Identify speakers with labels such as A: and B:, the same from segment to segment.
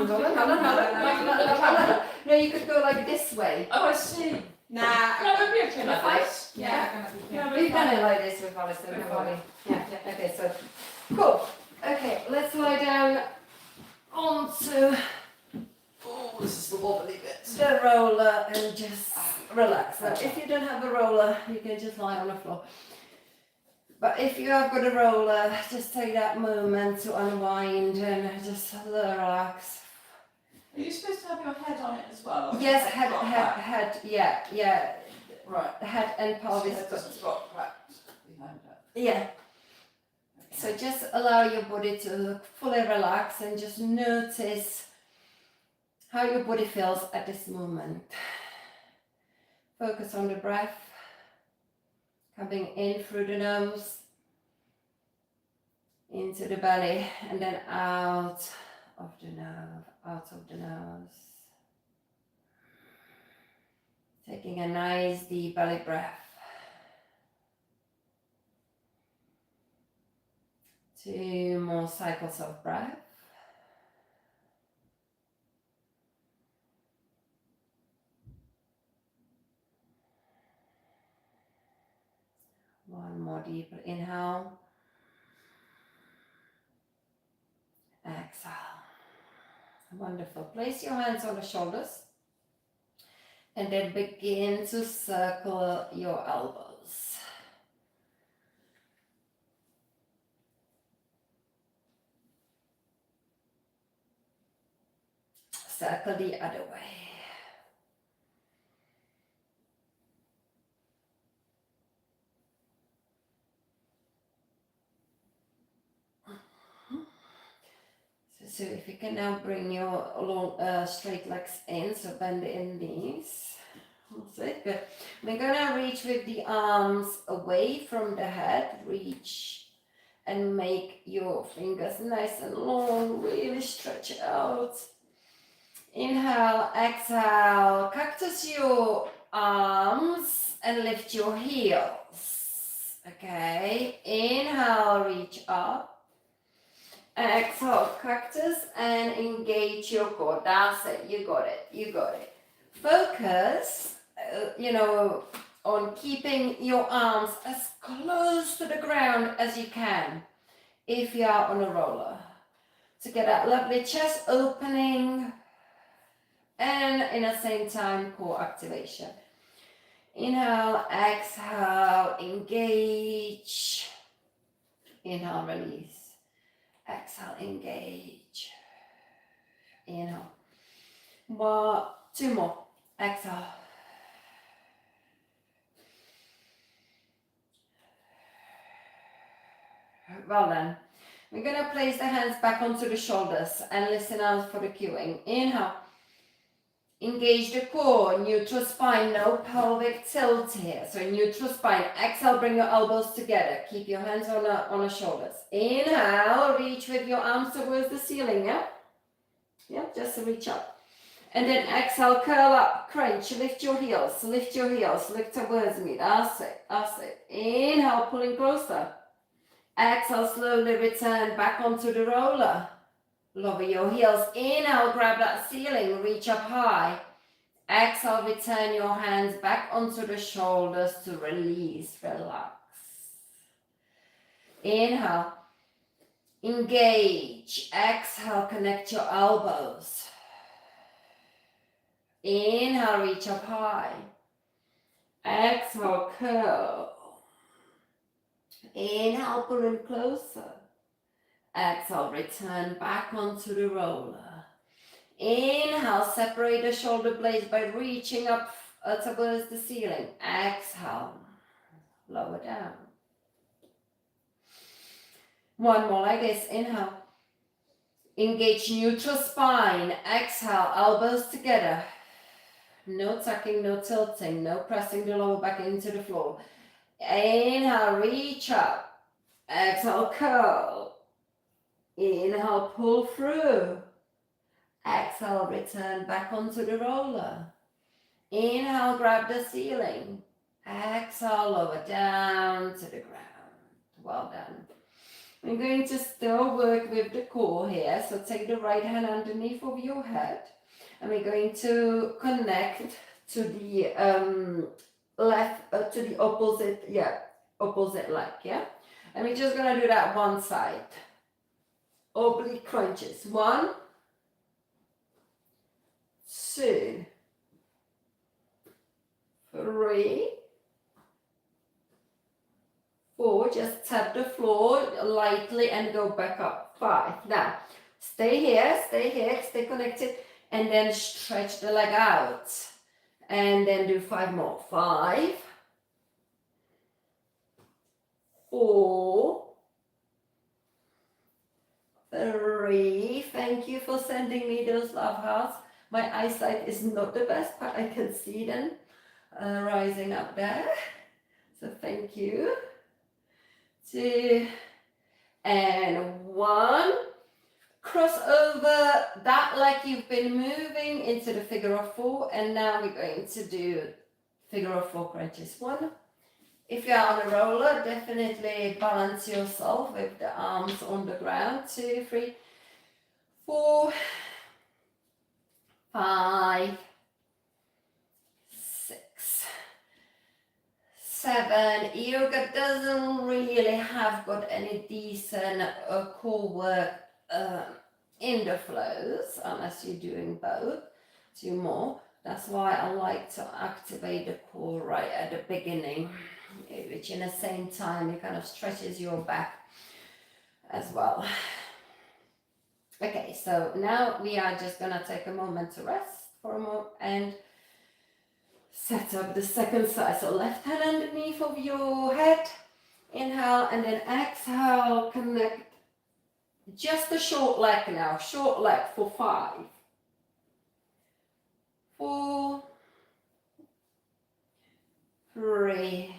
A: Hold on. No, you could go like this way.
B: Oh, I see.
A: Nah.
B: No, it'd be okay like
A: Fine.
B: this.
A: Yeah. We've done it like this with Alison, haven't we? Yeah. Okay, so cool. Okay, let's lie down onto
B: Oh, this is the wobbly bit.
A: the roller and just relax. Now, if you don't have a roller, you can just lie on the floor. But if you have got a roller, just take that moment to unwind and just relax.
B: Are you supposed to have your head on it as well?
A: Yes, head, yeah.
B: Right.
A: Head and pelvis.
B: So it doesn't drop back behind her.
A: Yeah. So just allow your body to fully relax and just notice how your body feels at this moment. Focus on the breath, coming in through the nose, into the belly, and then out of the nose. Taking a nice deep belly breath. 2 more cycles of breath. One more deep inhale. Exhale. Wonderful. Place your hands on the shoulders and then begin to circle your elbows. Circle the other way. So if you can now bring your long, straight legs in, so bend the knees. That's it, good. We're gonna reach with the arms away from the head, reach and make your fingers nice and long, really stretch out. Inhale, exhale, cactus your arms and lift your heels. Okay, inhale, reach up. Exhale, cactus and engage your core. That's it, you got it. Focus, on keeping your arms as close to the ground as you can if you are on a roller. To get that lovely chest opening and in the same time core activation. Inhale, exhale, engage. Inhale, release. Exhale, engage. Inhale. 2 more. Exhale. Well done. We're going to place the hands back onto the shoulders and listen out for the cueing. Inhale. Engage the core, neutral spine, no pelvic tilt here. So neutral spine. Exhale, bring your elbows together. Keep your hands on the shoulders. Inhale, reach with your arms towards the ceiling, yeah? Yeah, just reach up. And then exhale, curl up, crunch, lift your heels, look towards me. That's it. Inhale, pulling closer. Exhale, slowly return back onto the roller. Lower your heels. Inhale, grab that ceiling, reach up high. Exhale, return your hands back onto the shoulders to release, relax. Inhale, engage. Exhale, connect your elbows. Inhale, reach up high. Exhale, curl. Inhale, pull in closer. Exhale, return back onto the roller. Inhale, separate the shoulder blades by reaching up towards the ceiling. Exhale, lower down. One more like this. Inhale. Engage neutral spine. Exhale, elbows together. No tucking, no tilting, no pressing the lower back into the floor. Inhale, reach up. Exhale, curl. Inhale, pull through. Exhale, return back onto the roller. Inhale, grab the ceiling. Exhale, lower down to the ground. Well done. I'm going to still work with the core here. So take the right hand underneath of your head. And we're going to connect to the left, to the opposite, opposite leg, yeah? And we're just gonna do that one side. Oblique crunches. 1, 2, 3, 4. Just tap the floor lightly and go back up. 5. Now, stay here, stay connected, and then stretch the leg out. And then do 5 more. 5, 4, 3. Thank you for sending me those love hearts. My eyesight is not the best, but I can see them rising up there. So thank you. 2 and 1. Cross over that leg you've been moving into the figure of 4, and now we're going to do figure of 4 crunches. 1. If you're on a roller, definitely balance yourself with the arms on the ground. 2, 3, 4, 5, 6, 7. Yoga doesn't really have got any decent core work in the flows unless you're doing both. 2 more. That's why I like to activate the core right at the beginning, which in the same time it kind of stretches your back as well. Okay, so now we are just gonna take a moment to rest for a moment and set up the second side. So left hand underneath of your head, inhale, and then exhale, connect. Just a short leg now, short leg for 5, 4, 3,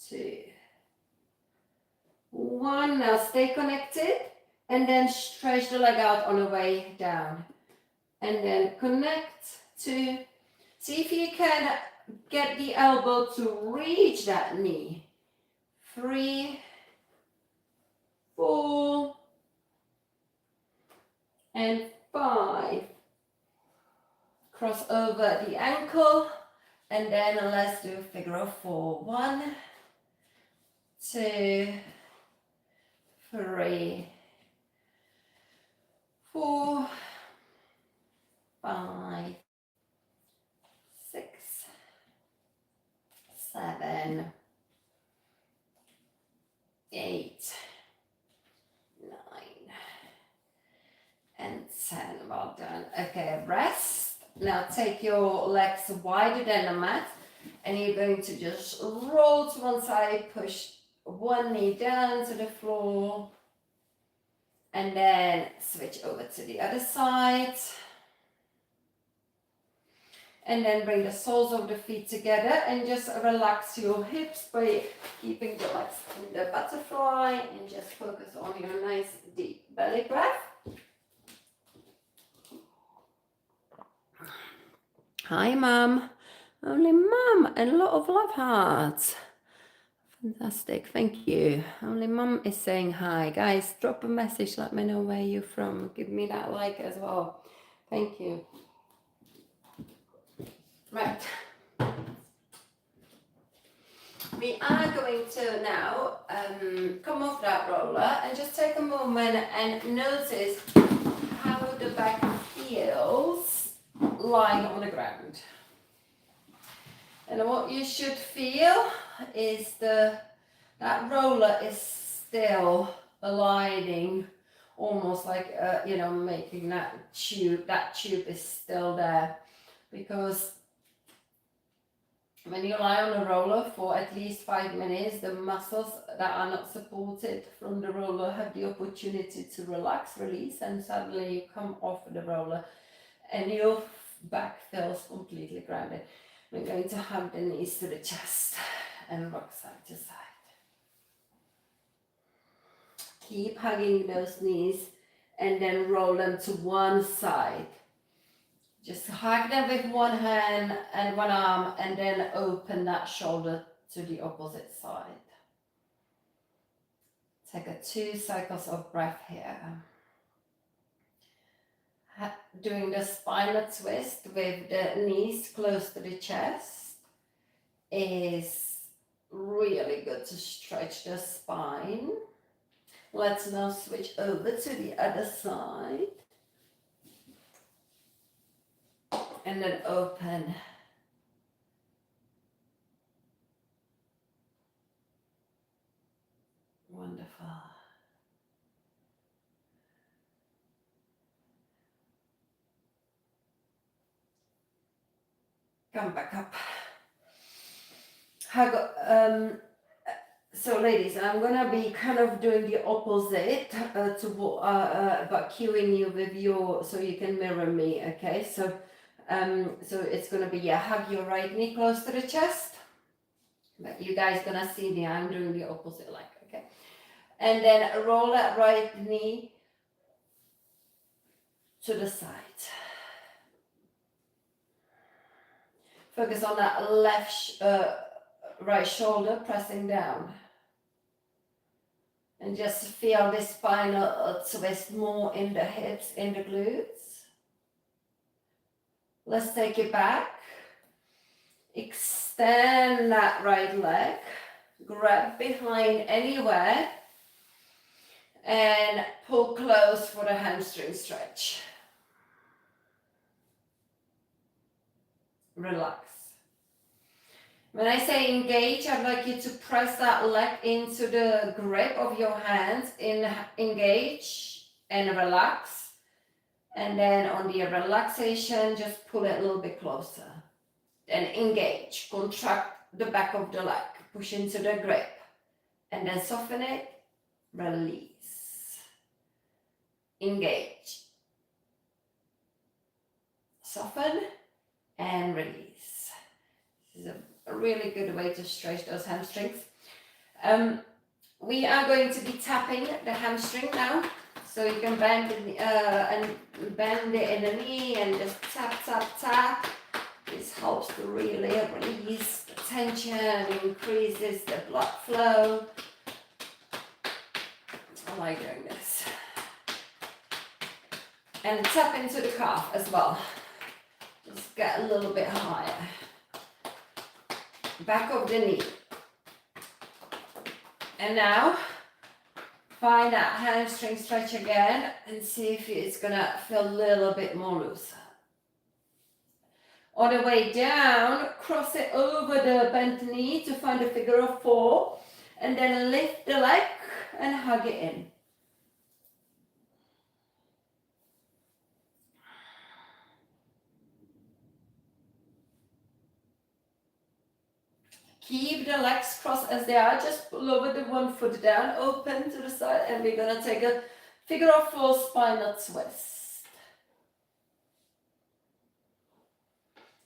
A: 2, 1. Now stay connected and then stretch the leg out on the way down. And then connect to, see if you can get the elbow to reach that knee. 3, 4, and 5. Cross over the ankle, and then let's do figure of 4. 1, 2, 3, 4, 5, 6, 7, 8, 9, and 10. Well done. Okay, rest. Now take your legs wider than the mat, and you're going to just roll to one side, push one knee down to the floor, and then switch over to the other side. And then bring the soles of the feet together and just relax your hips by keeping the legs in the butterfly, and just focus on your nice deep belly breath. Hi, Mum. Only Mum and a lot of love hearts. Fantastic, thank you. Only Mum is saying hi. Guys, drop a message, let me know where you're from. Give me that like as well. Thank you. Right. We are going to now come off that roller and just take a moment and notice how the back feels lying on the ground. And what you should feel is that roller is still aligning, almost like making that tube is still there, because when you lie on a roller for at least 5 minutes, the muscles that are not supported from the roller have the opportunity to relax, release, and suddenly you come off the roller and your back feels completely grounded. We're going to hug the knees to the chest and rock side to side. Keep hugging those knees and then roll them to one side. Just hug them with one hand and one arm, and then open that shoulder to the opposite side. Take 2 cycles of breath here. Doing the spinal twist with the knees close to the chest is really good to stretch the spine. Let's now switch over to the other side. And then open. Wonderful. Come back up. So ladies, I'm gonna be kind of doing the opposite but cueing you with your, so you can mirror me, okay? So it's gonna be, hug your right knee close to the chest, but you guys gonna see me, I'm doing the opposite leg, okay? And then roll that right knee to the side. Focus on that right shoulder pressing down. And just feel this spinal twist more in the hips, in the glutes. Let's take it back. Extend that right leg. Grab behind anywhere. And pull close for the hamstring stretch. Relax. When I say engage, I'd like you to press that leg into the grip of your hands. Engage and relax. And then on the relaxation, just pull it a little bit closer. Then engage, contract the back of the leg, push into the grip. And then soften it, release. Engage. Soften and release. This is a really good way to stretch those hamstrings. We are going to be tapping the hamstring now, so you can bend it in the knee and just tap, tap, tap. This helps to really release the tension, increases the blood flow. I like doing this. And tap into the calf as well. Just get a little bit higher. Back of the knee. And now, find that hamstring stretch again and see if it's gonna feel a little bit more loose. On the way down, cross it over the bent knee to find a figure of 4, and then lift the leg and hug it in. Keep the legs crossed as they are, just lower the one foot down, open to the side, and we're gonna take a figure of 4 spinal twist.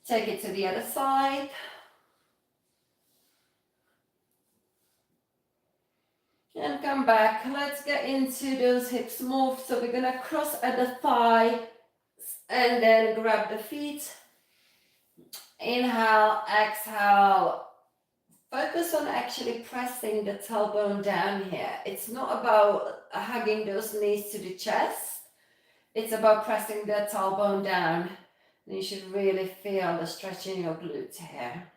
A: Take it to the other side. And come back. Let's get into those hips move. So we're gonna cross at the thigh and then grab the feet. Inhale, exhale. Focus on actually pressing the tailbone down here. It's not about hugging those knees to the chest. It's about pressing the tailbone down. And you should really feel the stretch in your glutes here.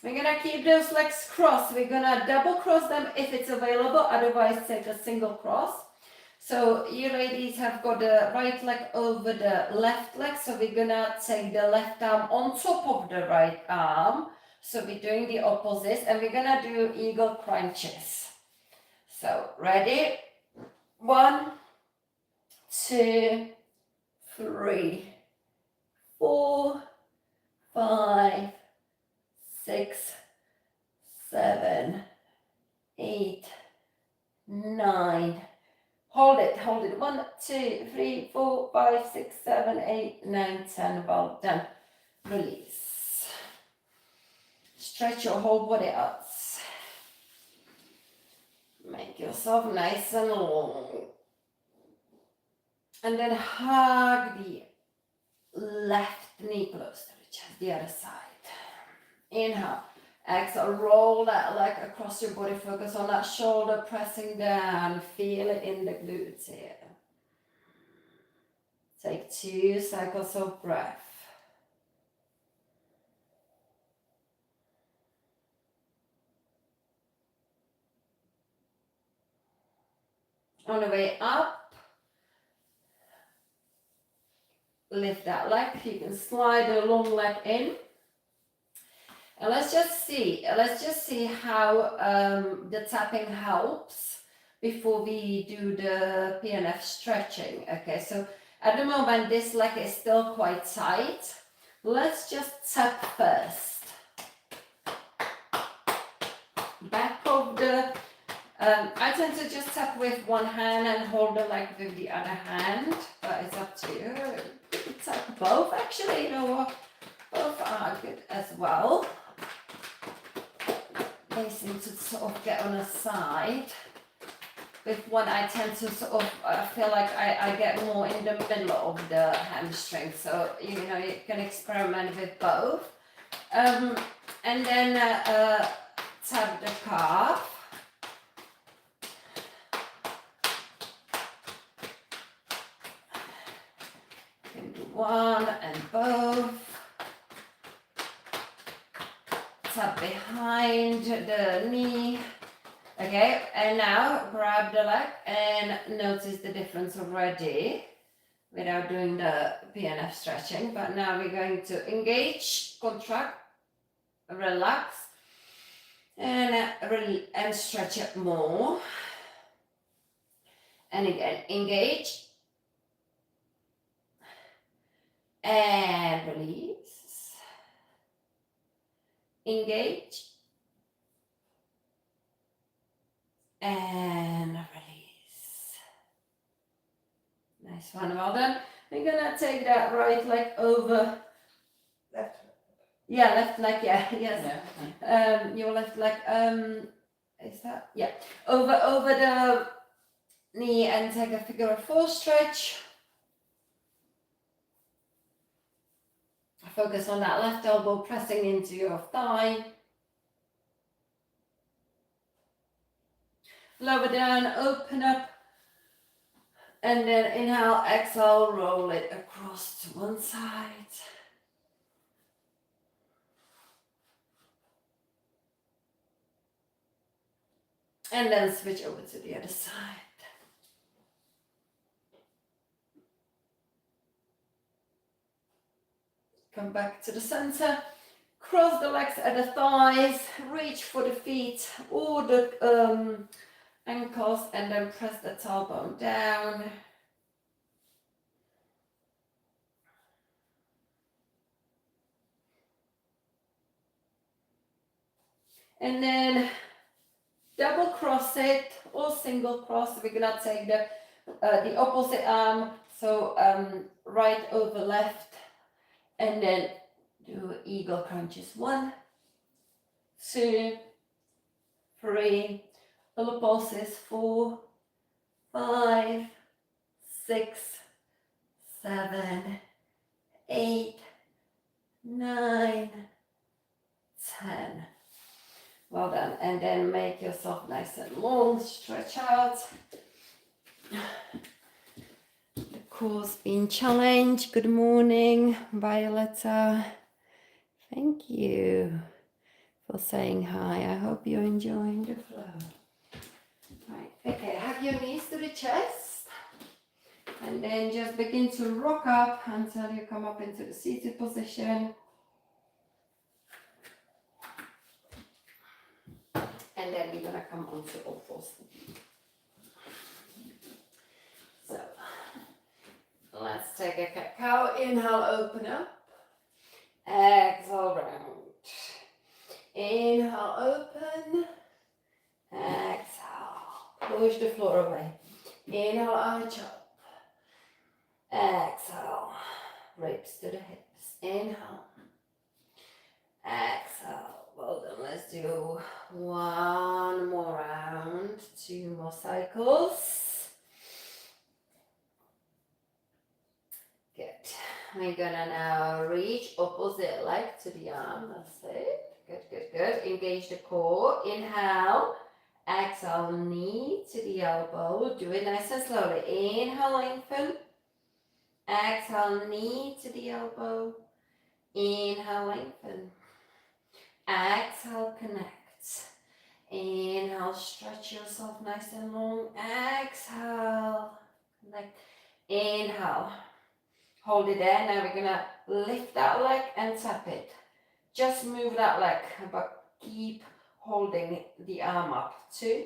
A: We're gonna keep those legs crossed. We're gonna double cross them if it's available. Otherwise, take a single cross. So you ladies have got the right leg over the left leg. So we're gonna take the left arm on top of the right arm. So we're doing the opposite, and we're gonna do eagle crunches. So ready? 1, 2, 3, 4, 5, 6, 7, 8, 9. Hold it. 1, 2, 3, 4, 5, 6, 7, 8, 9, 10. Well done. Release. Stretch your whole body out. Make yourself nice and long. And then hug the left knee close to the chest, the other side. Inhale. Exhale, roll that leg across your body. Focus on that shoulder pressing down. Feel it in the glutes here. Take 2 cycles of breath. On the way up, lift that leg. You can slide the long leg in. And let's just see how the tapping helps before we do the PNF stretching. Okay, so at the moment this leg is still quite tight. Let's just tap first. Back of the, I tend to just tap with one hand and hold the leg with the other hand, but it's up to you. You can tap both actually, you know what? Both are good as well. They seem to sort of get on a side. With one I tend to sort of feel like I get more in the middle of the hamstring. So, you know, you can experiment with both. And then tap the calf. You can do one and both. Tap behind the knee. Okay, and now grab the leg and notice the difference already without doing the PNF stretching. But now we're going to engage, contract, relax, and stretch it more. And again, engage and release. Engage and release. Nice one, well done. We're gonna take that right leg over.
B: Left.
A: Yeah, left leg, yeah, yes.
B: Yeah.
A: Your left leg, is that? Yeah. Over the knee and take a figure of 4 stretch. Focus on that left elbow pressing into your thigh. Lower down, open up. And then inhale, exhale, roll it across to one side. And then switch over to the other side. Come back to the center. Cross the legs at the thighs. Reach for the feet or the ankles and then press the tailbone down. And then double cross it or single cross. We're gonna take the opposite arm, so right over left, and then do eagle crunches. 1, 2, 3, little pulses. 4, 5, 6, 7, 8, 9, 10. Well done. And then make yourself nice and long. Stretch out. The core's been challenged. Good morning, Violetta. Thank you for saying hi. I hope you're enjoying the flow. Right. Okay, have your knees to the chest. And then just begin to rock up until you come up into the seated position. And then we're going to come onto all fours. So, let's take a cat-cow. Inhale, open up. Exhale, round. Inhale, open. Exhale. Push the floor away. Inhale, arch up. Exhale. Ribs to the hips. Inhale. Exhale. Well done. Let's do one more round. 2 more cycles. Good. We're gonna now reach opposite leg to the arm. That's it. good. Engage the core. Inhale. Exhale, knee to the elbow. Do it nice and slowly. Inhale, lengthen. Exhale, knee to the elbow. Inhale, lengthen. Exhale, connect. Inhale, stretch yourself nice and long. Exhale, connect. Inhale. Hold it there. Now we're gonna lift that leg and tap it. Just move that leg, but keep holding the arm up. 2,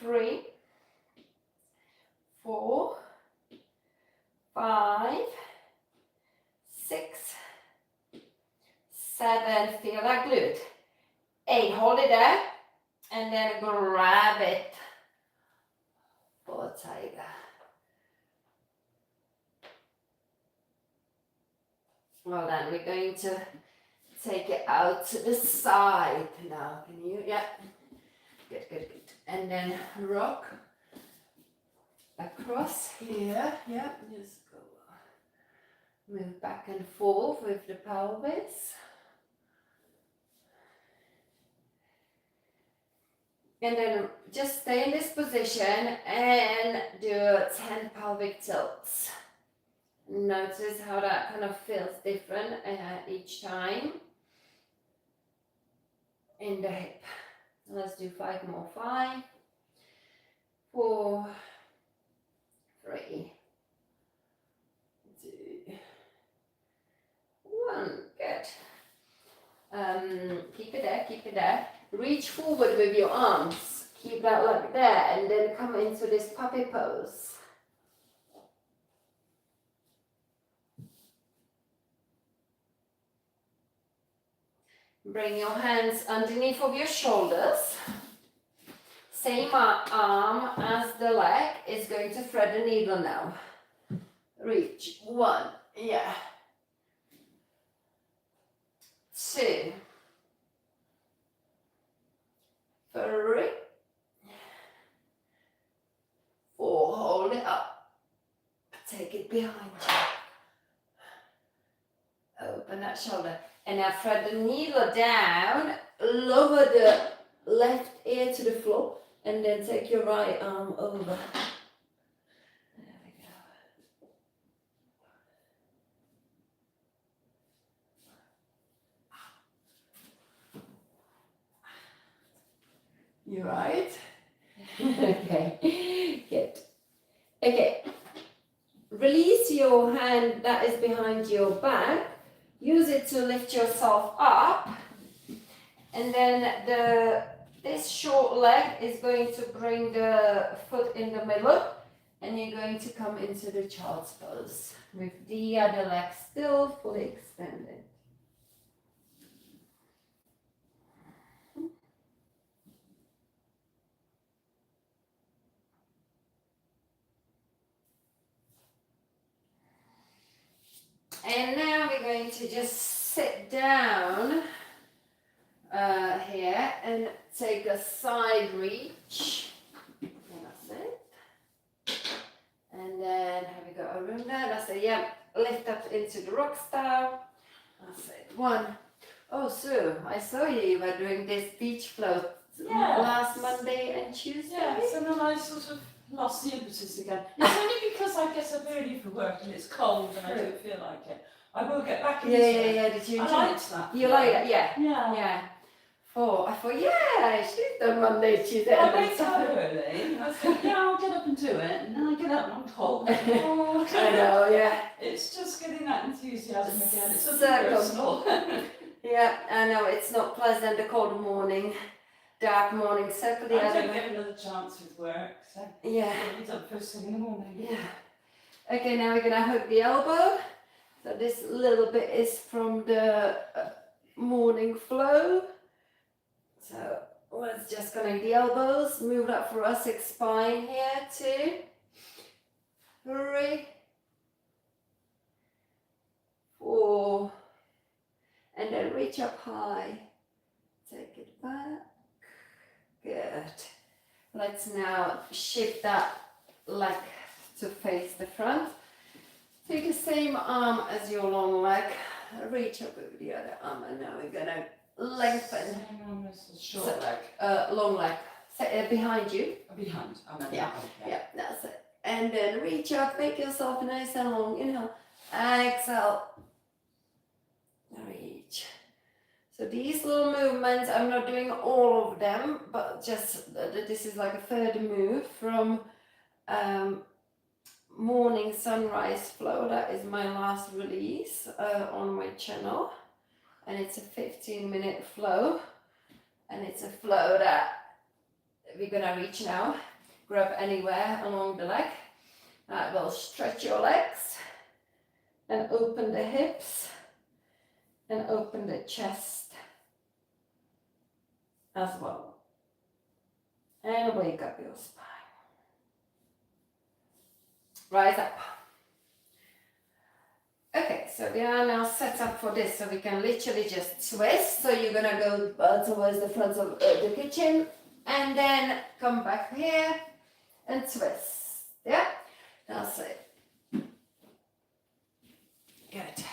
A: 3, 4, 5, 6, 7. Feel that glute. 8. Hold it there, and then grab it for tiger. Well then, we're going to take it out to the side now. Can you? Yeah. Good. And then rock across here. Yeah. Just go. Move back and forth with the pelvis. And then just stay in this position and do 10 pelvic tilts. Notice how that kind of feels different each time in the hip. Let's do 5 more. 5, 4, 3, 2, 1. Good. Keep it there. Reach forward with your arms. Keep that like there, and then come into this puppy pose. Bring your hands underneath of your shoulders. Same arm as the leg is going to thread the needle now. Reach. 1. Yeah. 2. 3. 4. Hold it up. Take it behind you. Open that shoulder. And now thread the needle down, lower the left ear to the floor, and then take your right arm over. There we go. You right? Okay, good. Okay, release your hand that is behind your back. Use it to lift yourself up, and then this short leg is going to bring the foot in the middle, and you're going to come into the child's pose with the other leg still fully extended. And now we're going to just sit down here and take a side reach. And that's it. And then have we got a room there? That's it. Yeah. Lift up into the rock style. That's it. 1. Oh, Sue, I saw you were doing this beach float last Monday and Tuesday.
B: Yes, and then I sort of lost the impetus again. It's only because I get up early for work and it's cold and I don't feel like it. I will get back into it.
A: Yeah. Did you enjoy
B: I liked that.
A: You like that? Yeah.
B: Yeah.
A: I thought, yeah, she's done Monday, Tuesday.
B: I wake up early. I think, yeah, I'll get up and do it. And then I get up and I'm cold. Oh,
A: I know, yeah.
B: It's just getting that enthusiasm again. It's something
A: Circle.
B: personal.
A: Yeah, I know, it's not pleasant, the cold morning, dark morning, circle the
B: I
A: other
B: don't
A: way.
B: get another chance with work, so
A: Yeah.
B: I'll be done first thing in the morning.
A: Yeah. Okay, now we're gonna hug the elbow. So this little bit is from the morning flow. So let's just connect the elbows, move that thoracic spine here, 2, 3, 4, and then reach up high, take it back, good. Let's now shift that leg to face the front. Take the same arm as your long leg, reach up with the other arm, and now we're gonna lengthen.
B: Hang on, this is short leg.
A: Long leg. Behind you.
B: Behind. I meant
A: Yeah.
B: behind,
A: Yeah, that's it. And then reach up, make yourself nice and long. Inhale, exhale, reach. So these little movements, I'm not doing all of them, but just this is like a third move from morning sunrise flow. That is my last release on my channel, and it's a 15-minute flow, and it's a flow that we're gonna reach now. Grab anywhere along the leg. That will stretch your legs and open the hips and open the chest as well. And wake up your spine. Rise up. Okay, so we are now set up for this, so we can literally just twist. So you're gonna go towards the front of the kitchen and then come back here and twist. Yeah, that's it. Good.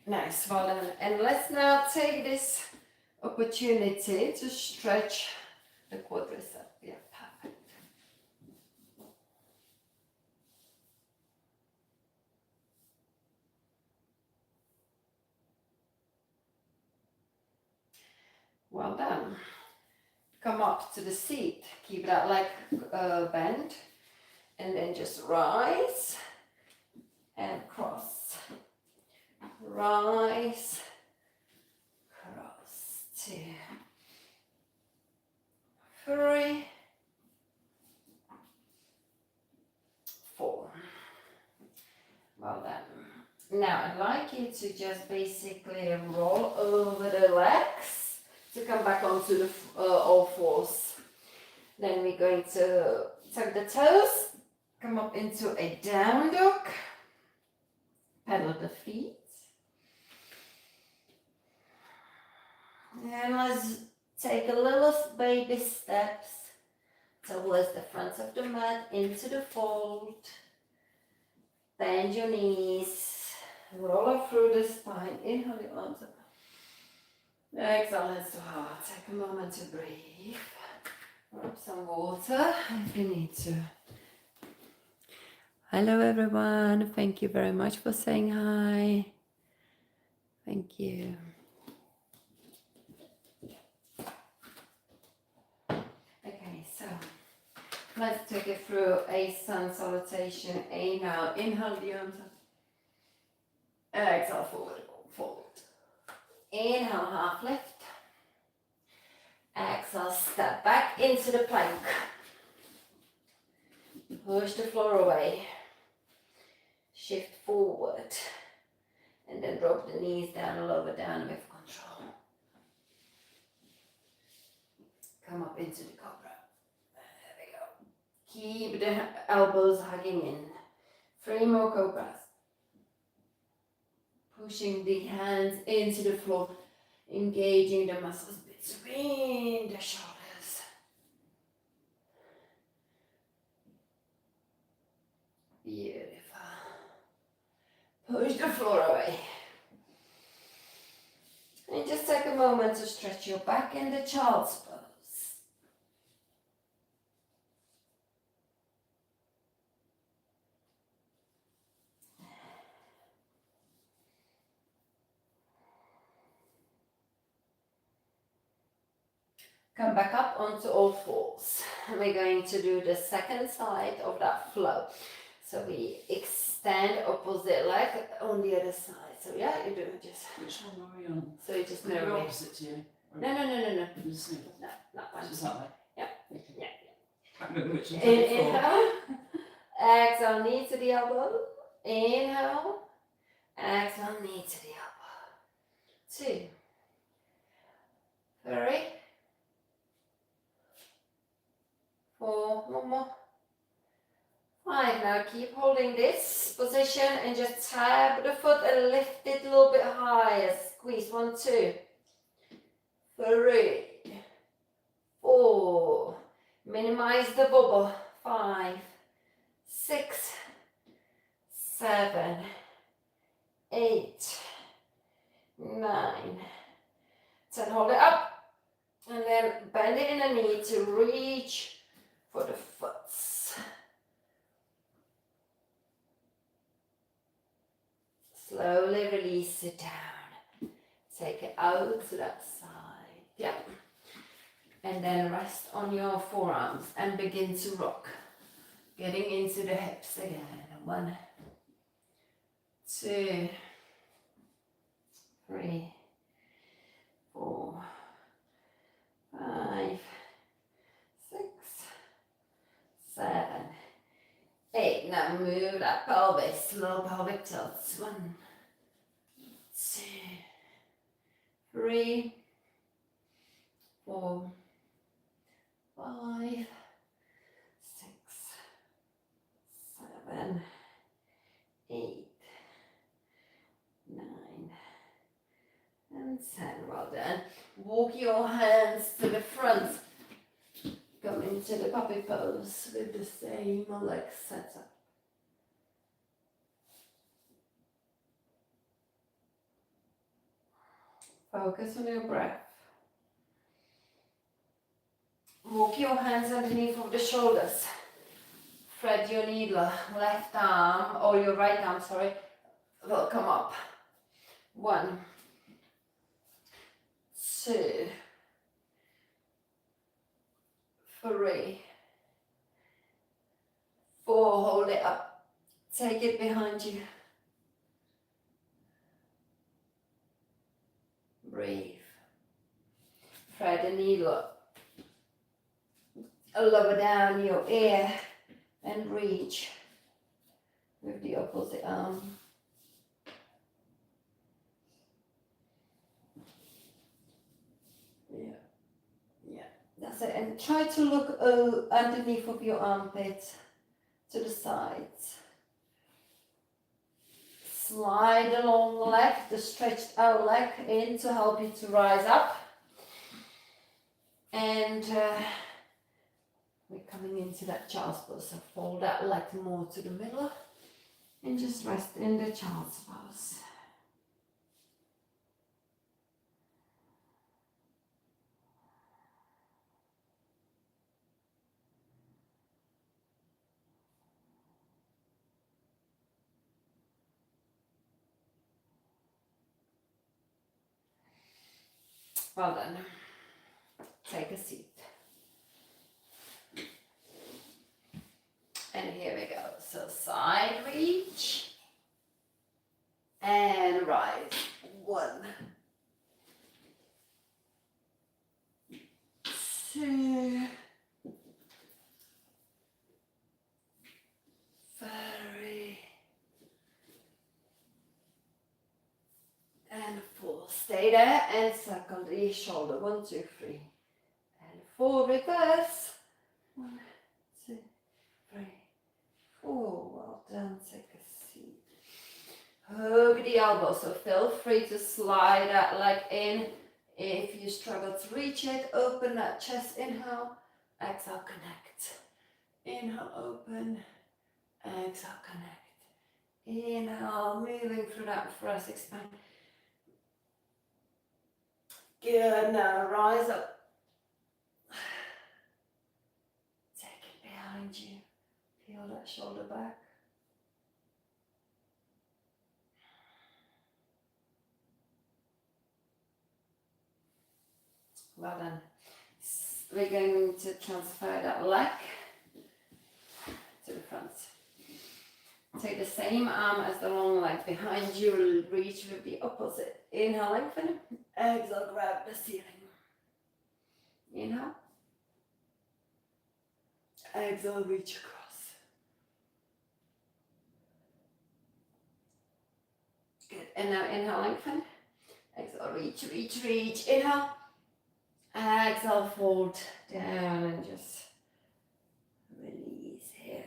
A: Nice, well done. And let's now take this opportunity to stretch the quadricep. Yeah, perfect. Well done. Come up to the seat. Keep that leg bent. And then just rise and cross. Rise, cross. 2, 3, 4. Well done. Now I'd like you to just basically roll over the legs to come back onto the all fours. Then we're going to tuck the toes, come up into a down dog, pedal the feet. And let's take a little baby steps towards the front of the mat, into the fold. Bend your knees, roll up through the spine, inhale your arms up. Exhale, hands to heart. Take a moment to breathe. Grab some water if you need to. Hello everyone, thank you very much for saying hi. Thank you. Okay, so let's take it through a sun salutation. Inhale the arms up. Exhale, forward, fold. Inhale, half lift. Exhale, step back into the plank. Push the floor away. Shift forward. And then drop the knees down, lower down with control. Come up into the cobra. There we go. Keep the elbows hugging in. 3 more cobras. Pushing the hands into the floor, engaging the muscles between the shoulders. Beautiful. Push the floor away. And just take a moment to stretch your back in the child's pose. Come back up onto all fours. And we're going to do the second side of that flow. So we extend opposite leg on the other side. So yeah, you do just.
B: Which one are we on?
A: So you just
B: We're
A: know me.
B: opposite to you.
A: No.
B: No,
A: That one.
B: just that way.
A: Yeah.
B: Okay.
A: Yeah.
B: Can't remember which one's before.
A: Inhale. Exhale, knee to the elbow. Inhale. Exhale, knee to the elbow. 2, 3, 4, one more. 5. Now keep holding this position and just tap the foot and lift it a little bit higher. Squeeze. 1, 2, 3, 4. Minimize the bubble. 5, 6, 7, 8, 9, 10. Hold it up. And then bend it in the knee to reach for the foots. Slowly release it down. Take it out to that side. Yeah. And then rest on your forearms and begin to rock. Getting into the hips again. 1, 2, 3, 4, 5, 6, 7, 8. Now move that pelvis, little pelvic tilts. 1, 2, 3, 4, 5, 6, 7, 8, 9, and 10. Well done. Walk your hands to the front. Come into the puppy pose with the same leg setup. Focus on your breath. Walk your hands underneath of the shoulders. Thread your needle. Left arm, or your right arm, sorry, will come up. 1, 2, 3, 4. Hold it up. Take it behind you. Breathe. Thread the needle up. Lower down your ear and reach with the opposite arm. Yeah, that's it. And try to look underneath of your armpit to the sides. Slide the long leg, the stretched out leg in to help you to rise up. And we're coming into that child's pose, so fold that leg more to the middle and just rest in the child's pose. Well done. Take a seat. And here we go. So side reach and rise. 1, 2, 3, and 4. Stay there and circle the shoulder. 1, 2, 3, and 4. Reverse. 1, 2, 3, 4. Well done. Take a seat. Hug the elbow. So feel free to slide that leg in. If you struggle to reach it, open that chest. Inhale. Exhale. Connect. Inhale. Open. Exhale. Connect. Inhale. Moving through that thoracic spine. Good, now rise up. Take it behind you. Peel that shoulder back. Well done. We're going to transfer that leg to the front. Take the same arm as the long leg behind you. Reach with the opposite. Inhale, lengthen. Exhale, grab the ceiling. Inhale. Exhale, reach across. Good. And now inhale, lengthen. Exhale, reach, reach, reach. Inhale. Exhale, fold down and just release here.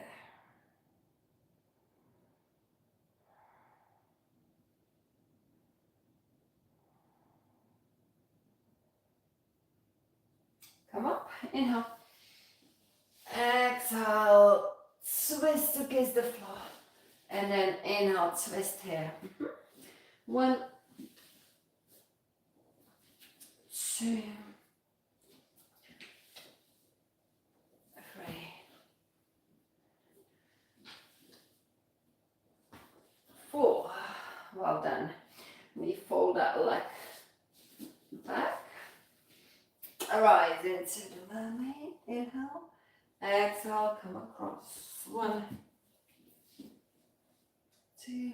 A: Come up, inhale. Exhale, twist to kiss the floor. And then inhale, twist here. 1, 2, 3, 4. Well done. We fold that leg back. Rise into the mermaid. Inhale. Exhale, come across. 1, 2,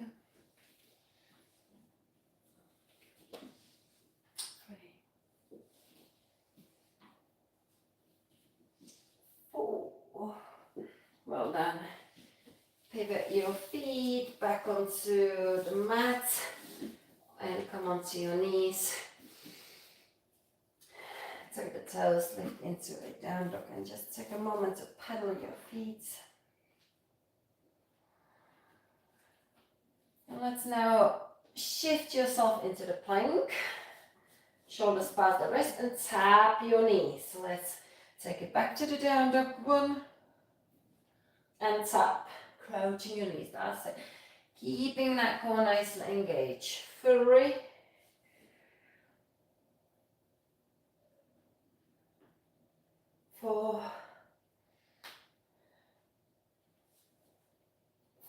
A: 3, 4. Well done. Pivot your feet back onto the mat and come onto your knees. Tuck the toes, lift into a down dog and just take a moment to pedal your feet. And let's now shift yourself into the plank. Shoulders past the wrist and tap your knees. So let's take it back to the down dog. 1 and tap. Crouching your knees. That's it. Keeping that core nice and engaged. 3. 4.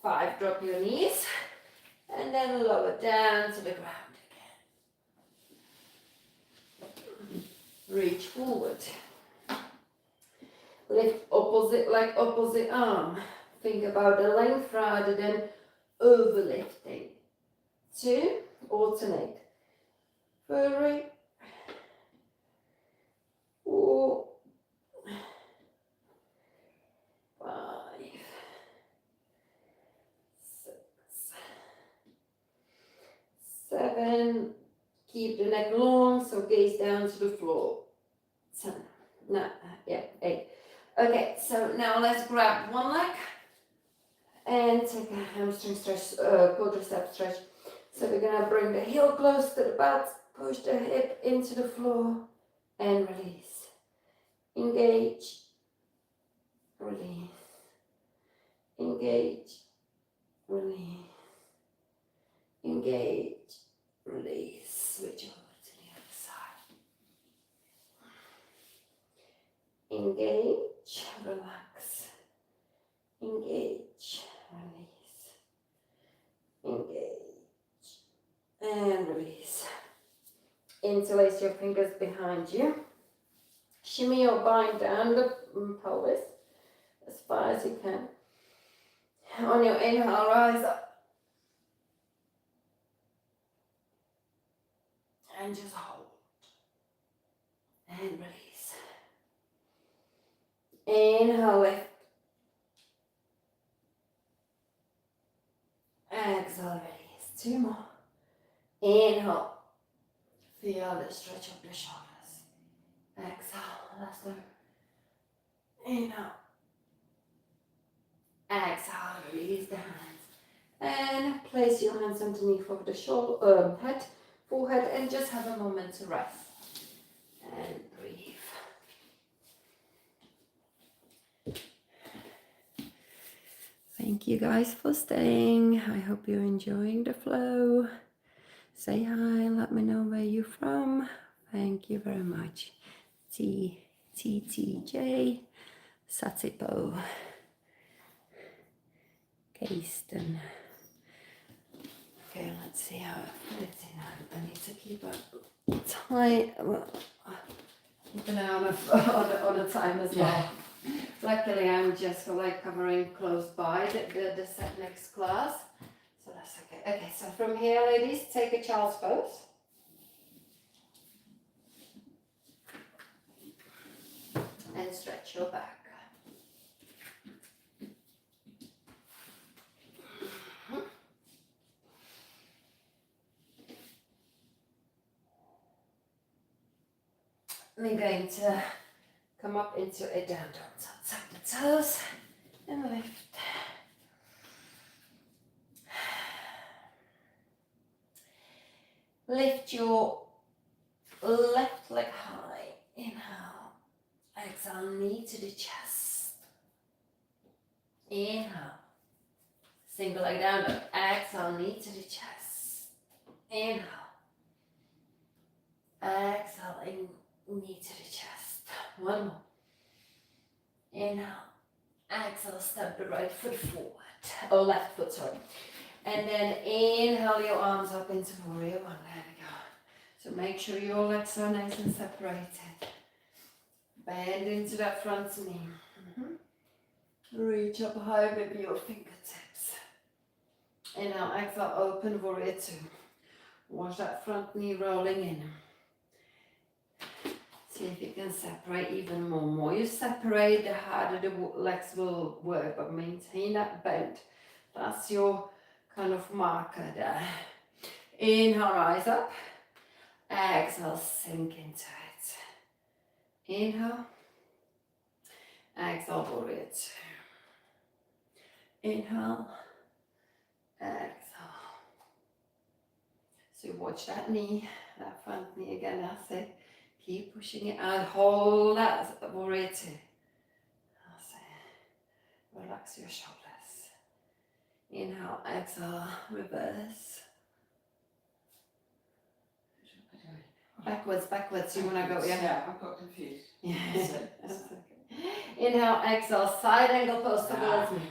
A: 5. Drop your knees. And then lower down to the ground again. Reach forward. Lift opposite leg, opposite arm. Think about the length rather than overlifting. 2. Alternate. 3. 4. 5. 6. 7. Keep the neck long, so gaze down to the floor. 10. No, yeah, 8. Okay, so now let's grab one leg and take a hamstring stretch, quadricep stretch. So we're gonna bring the heel close to the butt, push the hip into the floor and release. Engage, release. Engage, release. Engage, release. Switch over to the other side. Engage, relax. Engage, release. Engage, and release. Interlace your fingers behind you. Shimmy or bind down the pelvis as far as you can. On your inhale, rise up. And just hold. And release. Inhale, lift. Exhale, release. 2 more. Inhale. Feel the stretch of the shoulders. Exhale, last one. Inhale. Exhale, release the hands. And place your hands underneath of the shoulder, head, forehead, and just have a moment to rest. And breathe. Thank you guys for staying. I hope you're enjoying the flow. Say hi, let me know where you're from. Thank you very much. TTJ, Satipo, Gaston. Okay, let's see how it fits in. I need to keep a tight, keep an eye on the time as well. Luckily, I'm just like covering close by the set next class. So that's okay. Okay, so from here, ladies, take a child's pose. And stretch your back. We're going to come up into a down dog. So tuck the toes and lift. Lift your left leg high. Inhale. Exhale, knee to the chest. Inhale. Single leg down dog. Exhale, knee to the chest. Inhale. Exhale, knee to the chest. One more. Inhale. Exhale, step the right foot forward. Oh, left foot, sorry. And then inhale your arms up into warrior one. There we go. So make sure your legs are nice and separated. Bend into that front knee. Reach up high with your fingertips. Inhale, exhale, open warrior two. Watch that front knee rolling in. See if you can separate even more. More you separate, the harder the legs will work, but maintain that bend. That's your kind of marker there. Inhale, rise up. Exhale, sink into it. Inhale. Exhale, warrior two. Inhale. Exhale. So watch that knee, that front knee again, that's it. Keep pushing it out, hold that warrior two. That's it. Relax your shoulders. Inhale, exhale, reverse. Backwards, backwards. You want to go,
B: Yeah, I got confused.
A: Yeah, that's okay. Inhale, exhale, side angle pose towards me.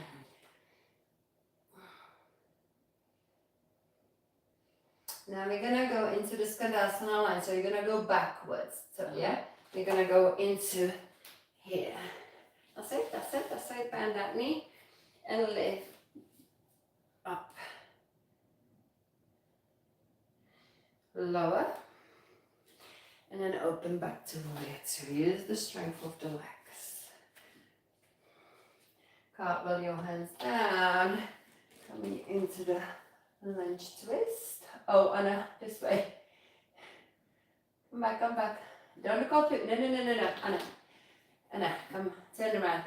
A: Now we're gonna go into the Skandasana line, so you're gonna go backwards. So yeah, we're gonna go into here. That's it, that's it, that's it. Bend that knee and lift up. Lower. And then open back to warrior two. Use the strength of the legs. Cartwheel your hands down. Coming into the lunge twist. Oh, Anna, this way. Come back, come back. Don't look up. No, Anna. Anna, come, turn around.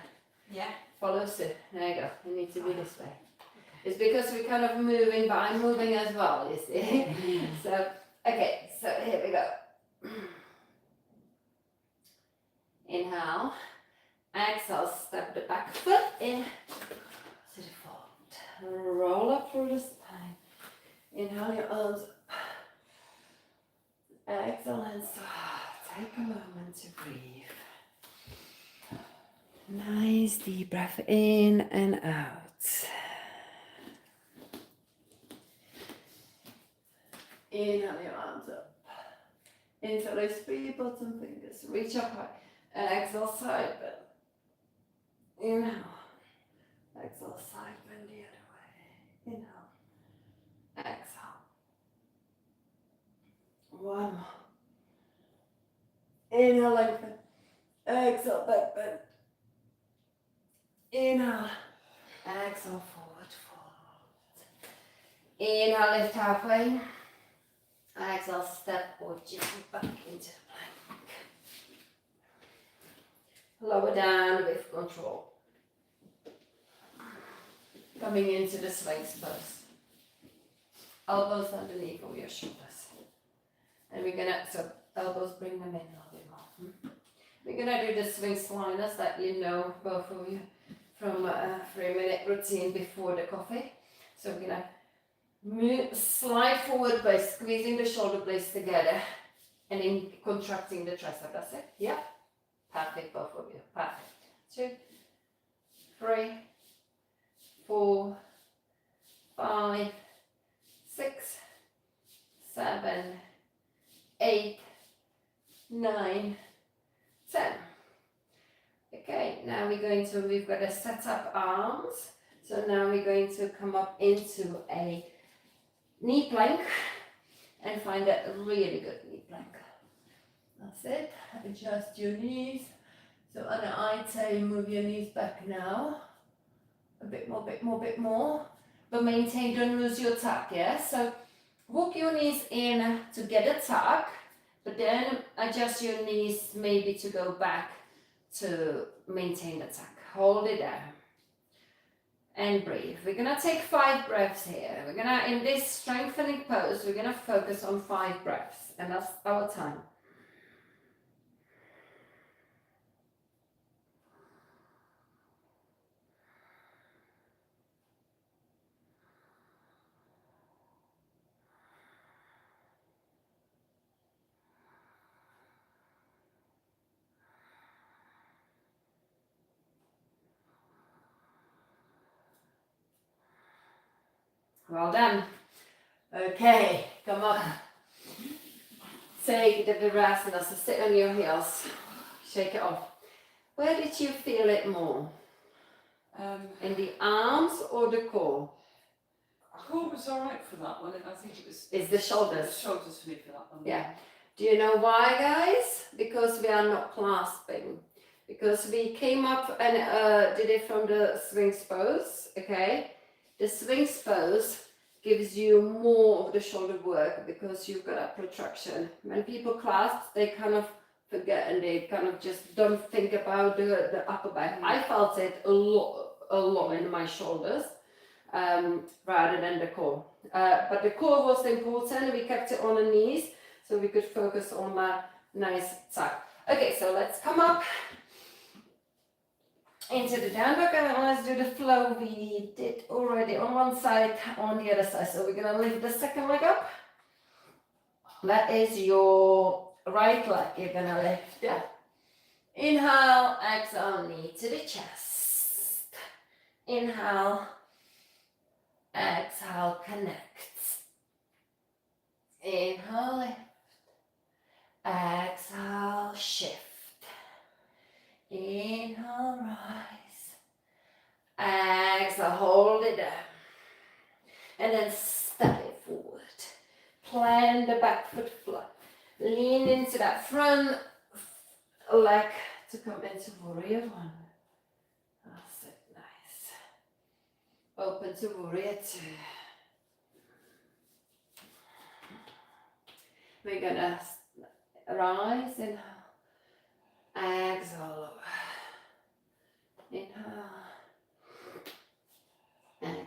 B: Yeah.
A: Follow suit. There you go. You need to be this way. It's because we're kind of moving, but I'm moving as well, you see. So, okay, so here we go. Inhale. Exhale, step the back foot in to the forward. Roll up through the spine. Inhale your arms up. Exhale and stop. Take a moment to breathe. Nice deep breath in and out. Inhale your arms up. Interlace three bottom fingers. Reach up high. Exhale, side bend. Inhale. Exhale, side bend the other way. Inhale. Exhale. One more. Inhale, lengthen. Exhale, back bend. Inhale. Exhale, forward fold. Inhale, lift halfway. Exhale, step or gently back into the plank. Lower down with control. Coming into the Sphinx pose. Elbows underneath of your shoulders. And we're gonna, so elbows bring them in a little bit more. We're gonna do the Sphinx liners that you know, both of you, from a 3-minute routine before the coffee. So we're gonna slide forward by squeezing the shoulder blades together and then contracting the tricep. That's it? Yep. Perfect, both of you. Perfect. 2, 3, 4, 5, 6, 7, 8, 9, 10. Okay, now we've got to set up arms. So now we're going to come up into a knee plank and find a really good knee plank. That's it. Adjust your knees. So Anna, I'd say move your knees back now. A bit more. But maintain, don't lose your tuck, yeah? So hook your knees in to get a tuck, but then adjust your knees maybe to go back to maintain the tuck. Hold it down. And breathe. We're gonna take 5 breaths here. We're gonna, in this strengthening pose, we're gonna focus on 5 breaths, and that's our time. Well done. Okay, come up. Take the Virasana, so sit on your heels. Shake it off. Where did you feel it more? In the arms or the core?
B: Core was alright for that one, and I think it was...
A: It's the shoulders.
B: The shoulders for me for that one.
A: Yeah. Do you know why, guys? Because we are not clasping. Because we came up and did it from the swings pose, okay? The swings pose gives you more of the shoulder work because you've got a protraction. When people clasp, they kind of forget and they kind of just don't think about the upper back. I felt it a lot in my shoulders rather than the core. But the core was important. We kept it on the knees so we could focus on that nice tuck. Okay, so let's come up into the down dog and let's do the flow we did already on one side, on the other side. So we're gonna lift the second leg up. That is your right leg you're gonna lift. Yeah. Inhale, exhale, knee to the chest. Inhale, exhale, connect. Inhale, lift. Exhale, shift. Inhale, rise. Exhale, hold it down. And then step it forward. Plant the back foot flat. Lean into that front leg to come into warrior one. That's it, nice. Open to warrior two. We're gonna rise, inhale. Exhale, inhale, exhale,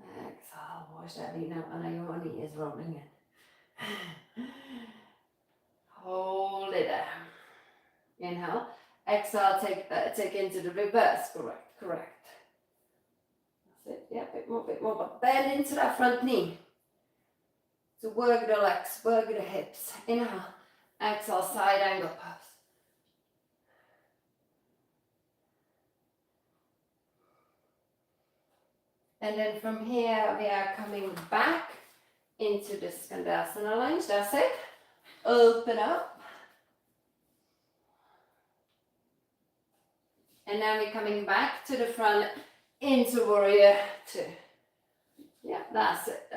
A: exhale, watch that knee now, and your knee is rolling in. Hold it down, inhale, exhale, take into the reverse, correct. That's it, yeah, bit more, but bend into that front knee. So work the legs, work the hips. Inhale, exhale, side angle pose. And then from here, we are coming back into the Skandasana lunge. That's it. Open up. And now we're coming back to the front into warrior two. Yeah, that's it.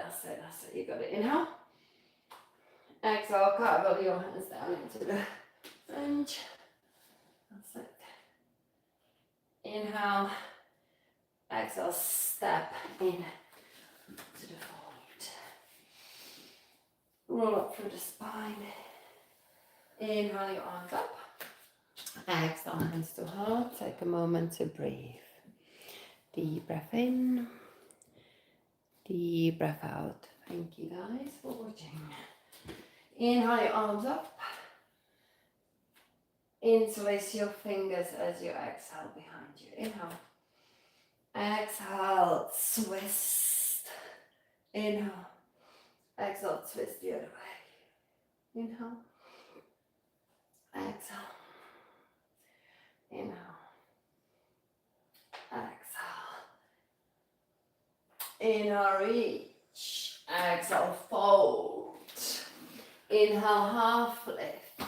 A: You got it. Inhale. Exhale, carve your hands down into the lunge. That's it. Inhale. Exhale, step in to the fold. Roll up through the spine. Inhale your arms up. Exhale, hands to heart. Take a moment to breathe. Deep breath in. Deep breath out. Thank you guys for watching. Inhale your arms up. Interlace your fingers as you exhale behind you. Inhale. Exhale, twist. Inhale. Exhale, twist the other way. Inhale. Exhale. Inhale. Exhale. Inhale, reach. Exhale, fold. Inhale, half lift.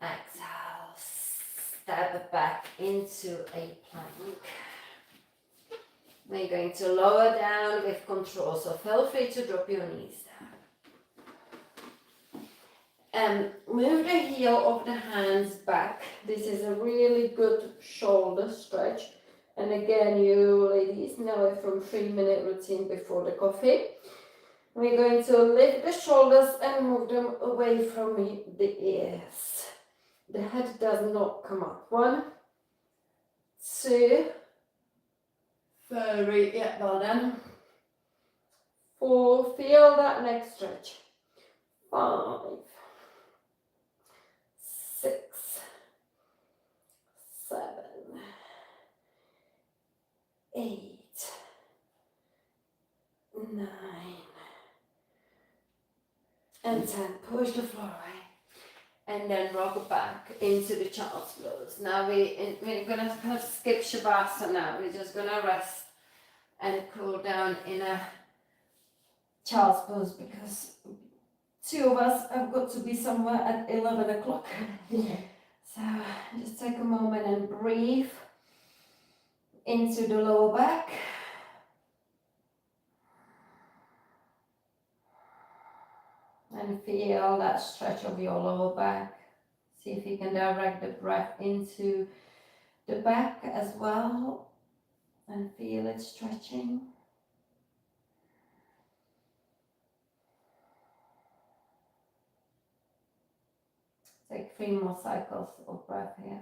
A: Exhale, step back into a plank. We're going to lower down with control, so feel free to drop your knees down. Move the heel of the hands back. This is a really good shoulder stretch. And again, you ladies know it from 3-minute routine before the coffee. We're going to lift the shoulders and move them away from the ears. The head does not come up. 1, 2, 3, yeah, well done. 4, feel that neck stretch. 5, 6, 7, 8, 9, and 10. Push the floor away. and then rock back into the child's pose. Now we're gonna kind of skip Shavasana. We're just gonna rest and cool down in a child's pose because two of us have got to be somewhere at 11 o'clock. So just take a moment and breathe into the lower back. And feel that stretch of your lower back. See if you can direct the breath into the back as well. And feel it stretching. Take 3 more cycles of breath here.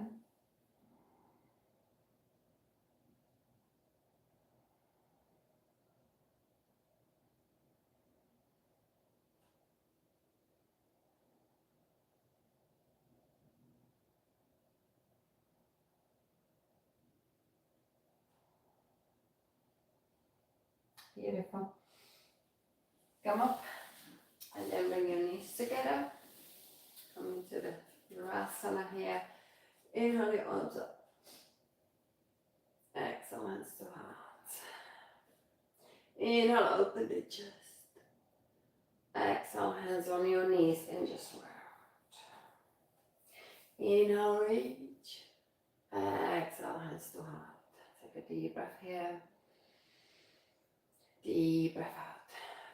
A: Beautiful. Come up and then bring your knees together. Come into the Virasana here. Inhale your arms up. Exhale, hands to heart. Inhale, open the chest. Exhale, hands on your knees and just round. Inhale, reach. Exhale, hands to heart. Take a deep breath here. Deep breath out.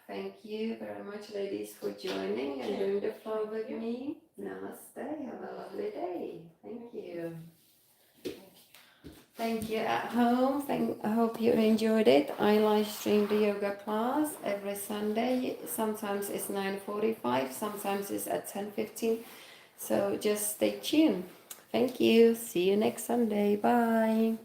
A: Thank you very much, ladies, for joining and doing the flow with me. Namaste. Have a lovely day. Thank you. Thank you at home. I hope you enjoyed it. I live stream the yoga class every Sunday. Sometimes it's 9:45, sometimes it's at 10:15. So just stay tuned. Thank you. See you next Sunday. Bye.